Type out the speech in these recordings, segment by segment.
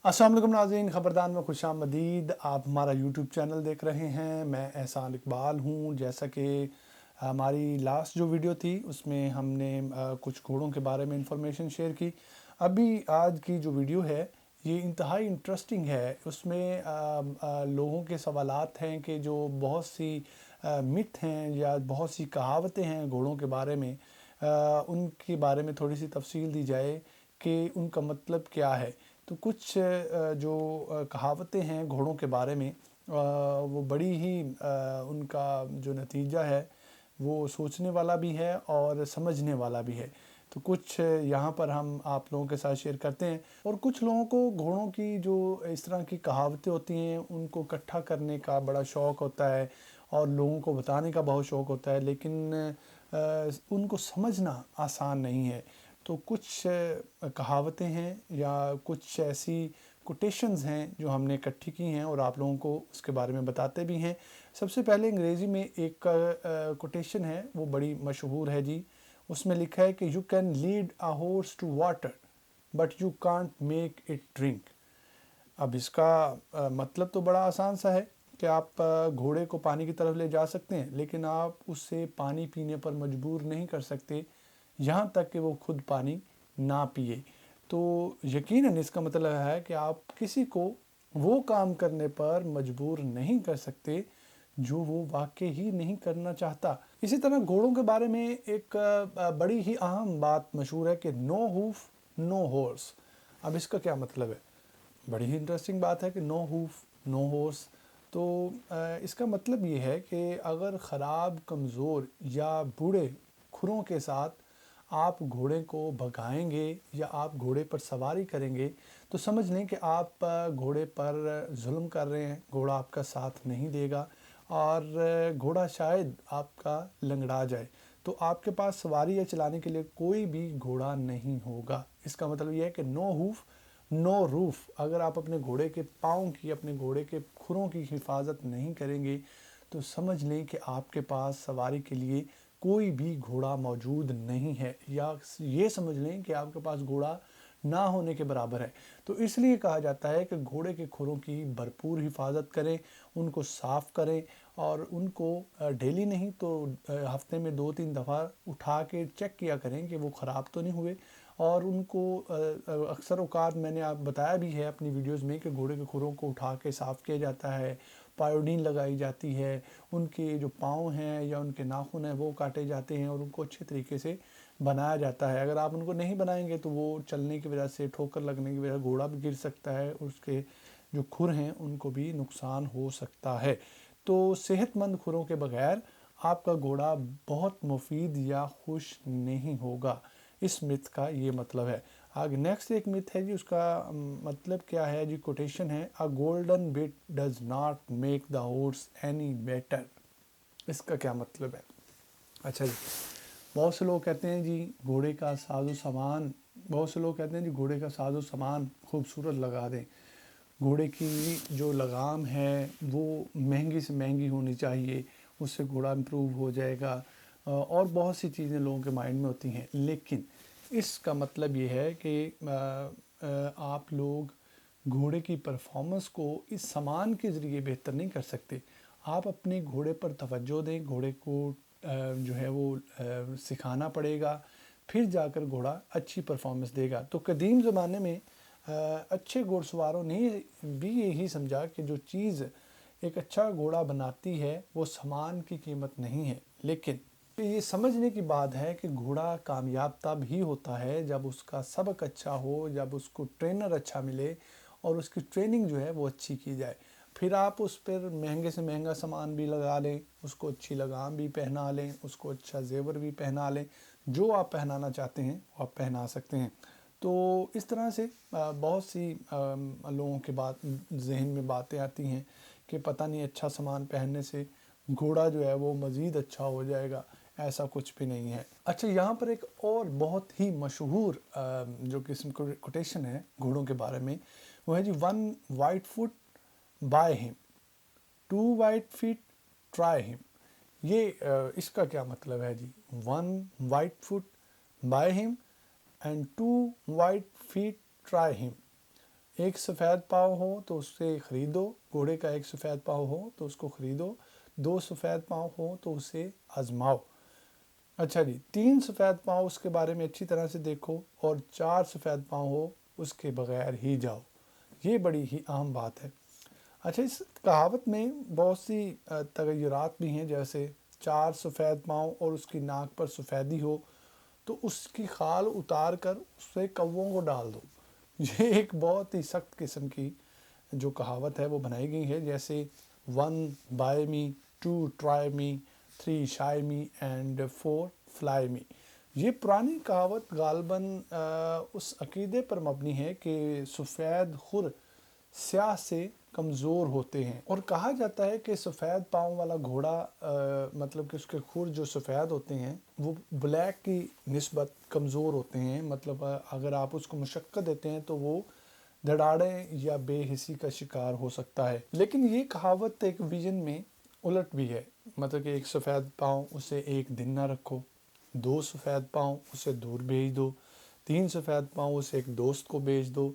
अस्सलाम वालेकुम नाज़रीन, ख़बरदार में खुशामदीद। आप हमारा यूट्यूब चैनल देख रहे हैं। मैं एहसान इकबाल हूँ। जैसा कि हमारी लास्ट जो वीडियो थी उसमें हमने कुछ घोड़ों के बारे में इंफॉर्मेशन शेयर की। अभी आज की जो वीडियो है ये इंतहाई इंटरेस्टिंग है। उसमें लोगों के सवालात हैं कि जो बहुत सी मिथ हैं या बहुत सी कहावतें हैं घोड़ों के बारे में, उनके बारे में थोड़ी सी तफसील दी जाए कि उनका मतलब क्या है। तो कुछ जो कहावतें हैं घोड़ों के बारे में, वो बड़ी ही उनका जो नतीजा है वो सोचने वाला भी है और समझने वाला भी है। तो कुछ यहाँ पर हम आप लोगों के साथ शेयर करते हैं। और कुछ लोगों को घोड़ों की जो इस तरह की कहावतें होती हैं उनको इकट्ठा करने का बड़ा शौक़ होता है और लोगों को बताने का बहुत शौक़ होता है, लेकिन उनको समझना आसान नहीं है। तो कुछ कहावतें हैं या कुछ ऐसी कोटेशंस हैं जो हमने इकट्ठी की हैं और आप लोगों को उसके बारे में बताते भी हैं। सबसे पहले अंग्रेज़ी में एक कोटेशन है, वो बड़ी मशहूर है जी। उसमें लिखा है कि you can lead a horse to water but you can't make it drink. अब इसका मतलब तो बड़ा आसान सा है कि आप घोड़े को पानी की तरफ ले जा सकते हैं, लेकिन आप उससे पानी पीने पर मजबूर नहीं कर सकते यहाँ तक कि वो खुद पानी ना पिए। तो यकीनन इसका मतलब है कि आप किसी को वो काम करने पर मजबूर नहीं कर सकते जो वो वाकई ही नहीं करना चाहता। इसी तरह घोड़ों के बारे में एक बड़ी ही अहम बात मशहूर है कि नो हूफ नो हॉर्स। अब इसका क्या मतलब है? बड़ी ही इंटरेस्टिंग बात है कि नो हूफ नो हॉर्स। तो इसका मतलब ये है कि अगर ख़राब, कमज़ोर या बूढ़े खुरों के साथ आप घोड़े को भगाएंगे या आप घोड़े पर सवारी करेंगे तो समझ लें कि आप घोड़े पर जुल्म कर रहे हैं। घोड़ा आपका साथ नहीं देगा और घोड़ा शायद आपका लंगड़ा जाए, तो आपके पास सवारी या चलाने के लिए कोई भी घोड़ा नहीं होगा। इसका मतलब यह है कि नो हूफ नो रूफ। अगर आप अपने घोड़े के पाँव की, अपने घोड़े के खुरों की हिफाजत नहीं करेंगे तो समझ लें कि आपके पास सवारी के लिए कोई भी घोड़ा मौजूद नहीं है, या ये समझ लें कि आपके पास घोड़ा ना होने के बराबर है। तो इसलिए कहा जाता है कि घोड़े के खुरों की भरपूर हिफाजत करें, उनको साफ़ करें और उनको डेली नहीं तो हफ्ते में 2-3 दफ़ा उठा के चेक किया करें कि वो ख़राब तो नहीं हुए। और उनको अक्सर औक़ात मैंने आप बताया भी है अपनी वीडियोज़ में कि घोड़े के खुरों को उठा के साफ़ किया जाता है, पायोडीन लगाई जाती है, उनके जो पाँव हैं या उनके नाखून हैं वो काटे जाते हैं और उनको अच्छे तरीके से बनाया जाता है। अगर आप उनको नहीं बनाएंगे तो वो चलने की वजह से, ठोकर लगने की वजह से घोड़ा भी गिर सकता है, उसके जो खुर हैं उनको भी नुकसान हो सकता है। तो सेहतमंद खुरों के बगैर आपका घोड़ा बहुत मुफीद या खुश नहीं होगा। इस मिथ का ये मतलब है। आगे नेक्स्ट एक मिथ है जी, उसका मतलब क्या है जी? कोटेशन है, अ golden bit does not make the horse any better. इसका क्या मतलब है? अच्छा जी, बहुत से लोग कहते हैं जी घोड़े का साजो सामान, बहुत से लोग कहते हैं जी घोड़े का साजो सामान खूबसूरत लगा दें, घोड़े की जो लगाम है वो महंगी से महंगी होनी चाहिए, उससे घोड़ा इम्प्रूव हो जाएगा। और बहुत सी चीज़ें लोगों के माइंड में होती हैं, लेकिन इसका मतलब ये है कि आप लोग घोड़े की परफॉर्मेंस को इस सामान के ज़रिए बेहतर नहीं कर सकते। आप अपने घोड़े पर तवज्जो दें, घोड़े को जो है वो सिखाना पड़ेगा, फिर जाकर घोड़ा अच्छी परफॉर्मेंस देगा। तो कदीम ज़माने में अच्छे घोड़सवारों ने भी यही समझा कि जो चीज़ एक अच्छा घोड़ा बनाती है वो सामान की कीमत नहीं है, लेकिन ये समझने की बात है कि घोड़ा कामयाब तब ही होता है जब उसका सबक अच्छा हो, जब उसको ट्रेनर अच्छा मिले और उसकी ट्रेनिंग जो है वो अच्छी की जाए। फिर आप उस पर महंगे से महंगा सामान भी लगा लें, उसको अच्छी लगाम भी पहना लें, उसको अच्छा जेवर भी पहना लें, जो आप पहनाना चाहते हैं वो आप पहना सकते हैं। तो इस तरह से बहुत सी लोगों के बात जहन में बातें आती हैं कि पता नहीं अच्छा सामान पहनने से घोड़ा जो है वो मज़ीद अच्छा हो जाएगा। ऐसा कुछ भी नहीं है। अच्छा, यहाँ पर एक और बहुत ही मशहूर जो किस्म कोटेशन है घोड़ों के बारे में, वो है जी, one white foot buy him, two white feet try him. ये इसका क्या मतलब है जी? One white foot buy him and two white feet try him. एक सफ़ेद पाँव हो तो उससे ख़रीदो, घोड़े का एक सफ़ेद पाँव हो तो उसको ख़रीदो, 2 सफ़ेद पाँव हो तो उसे आज़माओ। अच्छा जी, 3 सफ़ेद पाँव उसके बारे में अच्छी तरह से देखो, और 4 सफ़ेद पाँव हो उसके बगैर ही जाओ। ये बड़ी ही अहम बात है। अच्छा, इस कहावत में बहुत सी तगय्युरात भी हैं, जैसे 4 सफ़ेद पाँव और उसकी नाक पर सफ़ेदी हो तो उसकी खाल उतार कर उससे कौवों को डाल दो। ये एक बहुत ही सख्त किस्म की जो कहावत है वो बनाई गई है, जैसे 1 बाय मी, 2 ट्राई मी, 3 शाई मी एंड 4 फ्लाई मी। ये पुरानी कहावत गालबन उस अकीदे पर मबनी है कि सफ़ेद खुर स्याह से कमज़ोर होते हैं, और कहा जाता है कि सफ़ेद पाँव वाला घोड़ा मतलब कि उसके खुर जो सफ़ेद होते हैं वो ब्लैक की निस्बत कमज़ोर होते हैं। मतलब अगर आप उसको मशक्क़त देते हैं तो वो धड़ाड़े या बेहिसी का शिकार हो सकता है। लेकिन ये कहावत एक विजन में उलट भी है, मतलब कि एक सफ़ेद पाँव उसे एक दिन ना रखो, 2 सफ़ेद पाँव उसे दूर भेज दो, 3 सफ़ेद पाँव उसे एक दोस्त को भेज दो,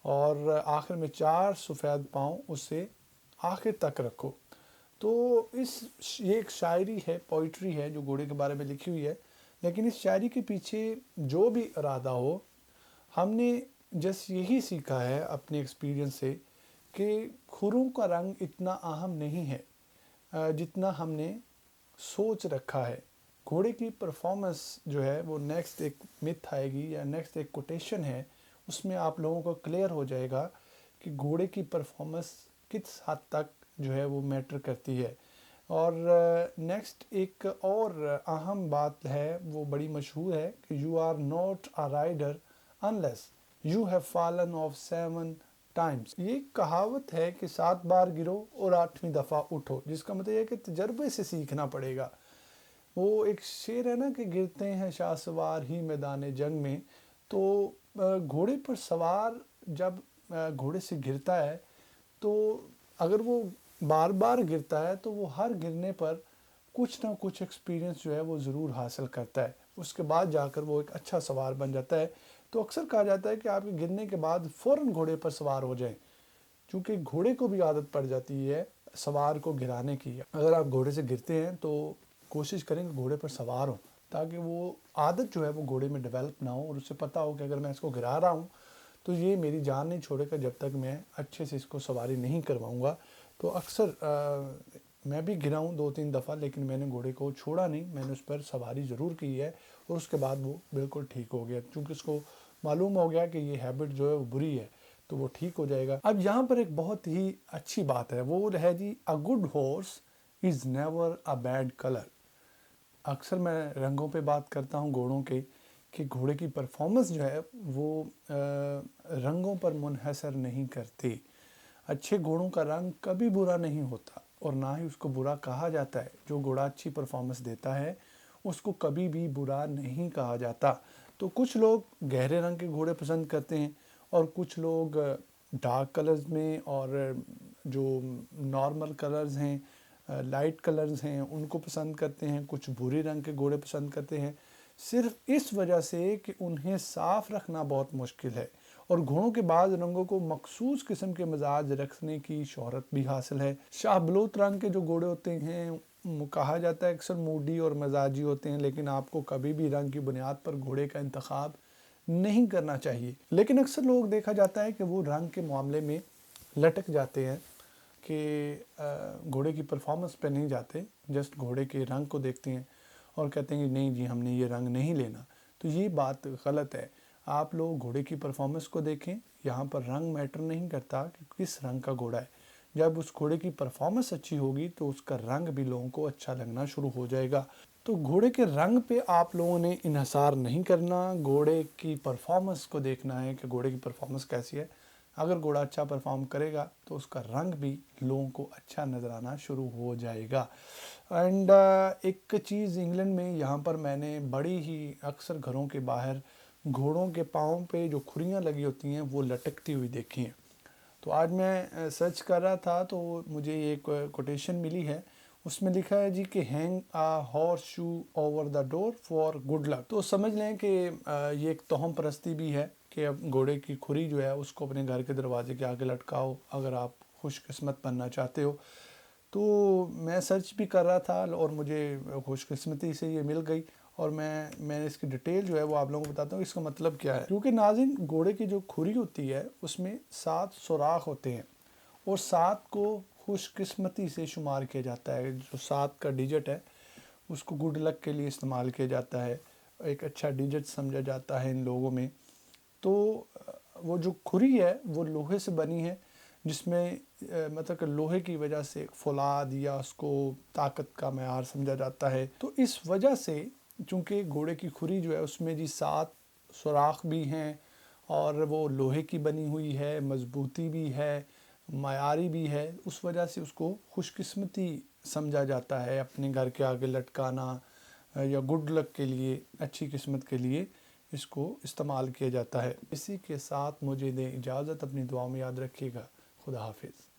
और आखिर में 4 सफ़ेद पाँव उसे आखिर तक रखो। तो ये एक शायरी है, पोइट्री है जो घोड़े के बारे में लिखी हुई है। लेकिन इस शायरी के पीछे जो भी इरादा हो, हमने जस्ट यही सीखा है अपने एक्सपीरियंस से कि खुरों का रंग इतना अहम नहीं है जितना हमने सोच रखा है। घोड़े की परफॉर्मेंस जो है वो नेक्स्ट एक मिथ आएगी या नेक्स्ट एक कोटेशन है, उसमें आप लोगों को क्लियर हो जाएगा कि घोड़े की परफॉर्मेंस किस हद तक जो है वो मैटर करती है। और नेक्स्ट एक और अहम बात है, वो बड़ी मशहूर है कि you are not a rider unless you have fallen off 7 times. ये कहावत है कि 7 बार गिरो और 8वीं दफ़ा उठो, जिसका मतलब है कि तजर्बे से सीखना पड़ेगा। वो एक शेर है ना कि गिरते हैं शाहसवार ही मैदान जंग में। तो घोड़े पर सवार जब घोड़े से गिरता है तो अगर वो बार बार गिरता है तो वो हर गिरने पर कुछ ना कुछ एक्सपीरियंस जो है वो ज़रूर हासिल करता है, उसके बाद जाकर वो एक अच्छा सवार बन जाता है। तो अक्सर कहा जाता है कि आपके गिरने के बाद फ़ौरन घोड़े पर सवार हो जाएं, क्योंकि घोड़े को भी आदत पड़ जाती है सवार को गिराने की। अगर आप घोड़े से गिरते हैं तो कोशिश करें कि घोड़े पर सवार हो, ताकि वो आदत जो है वो घोड़े में डेवलप ना हो, और उसे पता हो कि अगर मैं इसको गिरा रहा हूँ तो ये मेरी जान नहीं छोड़ेगा जब तक मैं अच्छे से इसको सवारी नहीं करवाऊँगा। तो अक्सर मैं भी गिरा हूँ 2-3 दफ़ा, लेकिन मैंने घोड़े को छोड़ा नहीं, मैंने उस पर सवारी ज़रूर की है, और उसके बाद वो बिल्कुल ठीक हो गया, क्योंकि उसको मालूम हो गया कि ये हैबिट जो है वो बुरी है, तो वो ठीक हो जाएगा। अब यहाँ पर एक बहुत ही अच्छी बात है, वो है जी, a good horse is never a bad colour. अक्सर मैं रंगों पे बात करता हूँ घोड़ों के, कि घोड़े की परफॉर्मेंस जो है वो रंगों पर मुनहसर नहीं करती। अच्छे घोड़ों का रंग कभी बुरा नहीं होता, और ना ही उसको बुरा कहा जाता है। जो घोड़ा अच्छी परफॉर्मेंस देता है उसको कभी भी बुरा नहीं कहा जाता। तो कुछ लोग गहरे रंग के घोड़े पसंद करते हैं, और कुछ लोग डार्क कलर्स में, और जो नॉर्मल कलर्स हैं, लाइट कलर्स हैं, उनको पसंद करते हैं। कुछ भूरे रंग के घोड़े पसंद करते हैं, सिर्फ इस वजह से कि उन्हें साफ़ रखना बहुत मुश्किल है। और घोड़ों के बाद रंगों को मखसूस किस्म के मिजाज रखने की शोहरत भी हासिल है। शाह बलूत रंग के जो घोड़े होते हैं कहा जाता है अक्सर मूडी और मजाजी होते हैं, लेकिन आपको कभी भी रंग की बुनियाद पर घोड़े का इंतखाब नहीं करना चाहिए। लेकिन अक्सर लोग देखा जाता है कि वो रंग के मामले में लटक जाते हैं, कि घोड़े की परफॉर्मेंस पे नहीं जाते, जस्ट घोड़े के रंग को देखते हैं और कहते हैं कि नहीं जी हमने ये रंग नहीं लेना। तो ये बात गलत है। आप लोग घोड़े की परफॉर्मेंस को देखें, यहाँ पर रंग मैटर नहीं करता कि किस रंग का घोड़ा है। जब उस घोड़े की परफॉर्मेंस अच्छी होगी तो उसका रंग भी लोगों को अच्छा लगना शुरू हो जाएगा। तो घोड़े के रंग पे आप लोगों ने इन्हसार नहीं करना, घोड़े की परफॉर्मेंस को देखना है कि घोड़े की परफॉर्मेंस कैसी है। अगर घोड़ा अच्छा परफॉर्म करेगा तो उसका रंग भी लोगों को अच्छा नज़र आना शुरू हो जाएगा। एंड एक चीज़ इंग्लैंड में यहाँ पर मैंने बड़ी ही अक्सर घरों के बाहर घोड़ों के पाँव पे जो खुरियाँ लगी होती हैं वो लटकती हुई देखी हैं। तो आज मैं सर्च कर रहा था तो मुझे एक कोटेशन मिली है, उसमें लिखा है जी कि hang a horse shoe over the door for good luck. तो समझ लें कि ये एक तोहम परस्ती भी है, کہ اب گھوڑے کی کھری جو ہے اس کو اپنے گھر کے دروازے کے آگے لٹکاؤ اگر آپ خوش قسمت بننا چاہتے ہو۔ تو میں سرچ بھی کر رہا تھا اور مجھے خوش قسمتی سے یہ مل گئی، اور میں نے اس کی ڈیٹیل جو ہے وہ آپ لوگوں کو بتاتا ہوں اس کا مطلب کیا ہے۔ کیونکہ ناظرین، گھوڑے کی جو کھری ہوتی ہے اس میں 7 سوراخ ہوتے ہیں، اور 7 کو خوش قسمتی سے شمار کیا جاتا ہے۔ جو 7 کا ڈیجٹ ہے اس کو گڈ لک کے لیے استعمال کیا جاتا ہے، ایک اچھا ڈیجٹ سمجھا جاتا ہے ان لوگوں میں۔ تو وہ جو کھری ہے وہ لوہے سے بنی ہے، جس میں مطلب کہ لوہے کی وجہ سے فولاد یا اس کو طاقت کا معیار سمجھا جاتا ہے۔ تو اس وجہ سے چونکہ گھوڑے کی کھری جو ہے اس میں 7 سوراخ بھی ہیں، اور وہ لوہے کی بنی ہوئی ہے، مضبوطی بھی ہے، معیاری بھی ہے، اس وجہ سے اس کو خوش قسمتی سمجھا جاتا ہے۔ اپنے گھر کے آگے لٹکانا یا گڈ لک کے لیے، اچھی قسمت کے لیے اس کو استعمال کیا جاتا ہے۔ اسی کے ساتھ مجھے دیں اجازت، اپنی دعاؤں میں یاد رکھیے گا۔ خدا حافظ۔